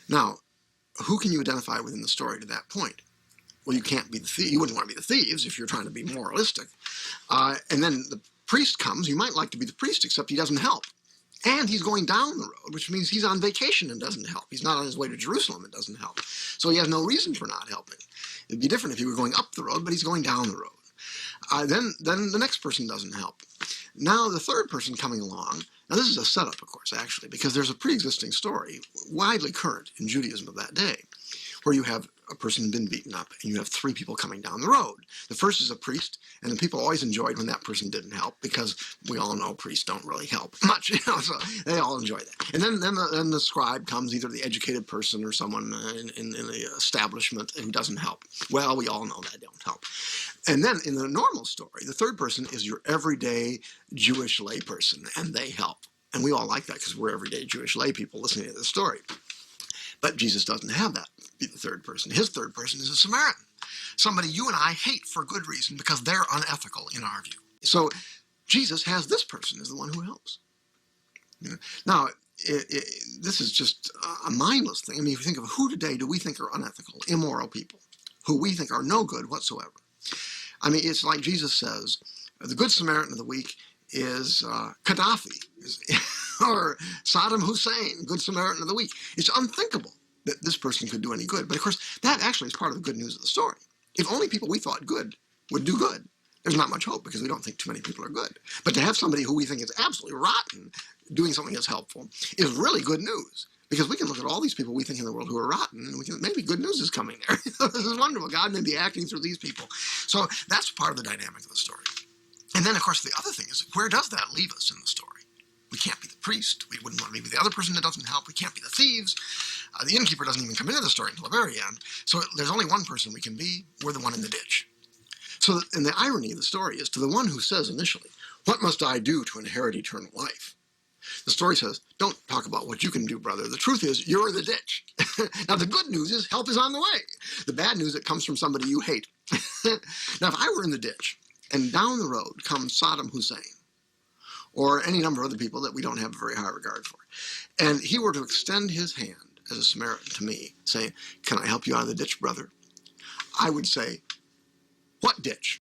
Now, who can you identify within the story to that point? Well, you can't be the thief. You wouldn't want to be the thieves if you're trying to be moralistic. And then the priest comes. You might like to be the priest, except he doesn't help. And he's going down the road, which means he's on vacation and doesn't help. He's not on his way to Jerusalem and doesn't help. So he has no reason for not helping. It'd be different if he were going up the road, but he's going down the road. Then the next person doesn't help. Now the third person coming along. Now this is a setup, of course, actually, because there's a pre-existing story, widely current in Judaism of that day, where you have a person been beaten up and you have three people coming down the road. The first is a priest, and the people always enjoyed when that person didn't help, because we all know priests don't really help much, so they all enjoy that. And then the scribe comes, either the educated person or someone in the establishment who doesn't help. Well, we all know that don't help. And then in the normal story, the third person is your everyday Jewish lay person, and they help. And we all like that because we're everyday Jewish lay people listening to this story. But Jesus doesn't have that be the third person. His third person is a Samaritan, somebody you and I hate for good reason because they're unethical in our view. So Jesus has this person as the one who helps. Now, this is just a mindless thing. I mean, if you think of who today do we think are unethical, immoral people, who we think are no good whatsoever. I mean, it's like Jesus says, the Good Samaritan of the week is Gaddafi, or Saddam Hussein, Good Samaritan of the week. It's unthinkable that this person could do any good. But of course, that actually is part of the good news of the story. If only people we thought good would do good, there's not much hope because we don't think too many people are good. But to have somebody who we think is absolutely rotten doing something that's helpful is really good news. Because we can look at all these people we think in the world who are rotten, and we can, maybe good news is coming there. This is wonderful. God may be acting through these people. So that's part of the dynamic of the story. And then, of course, the other thing is, where does that leave us in the story? We can't be the priest. We wouldn't want to be the other person that doesn't help. We can't be the thieves. The innkeeper doesn't even come into the story until the very end. So there's only one person we can be. We're the one in the ditch. So, and the irony of the story is, to the one who says initially, "What must I do to inherit eternal life?" The story says, don't talk about what you can do, brother. The truth is, you're in the ditch. Now, the good news is help is on the way. The bad news, it comes from somebody you hate. Now, if I were in the ditch, and down the road comes Saddam Hussein, or any number of other people that we don't have a very high regard for, and he were to extend his hand as a Samaritan to me, saying, "Can I help you out of the ditch, brother?" I would say, "What ditch?"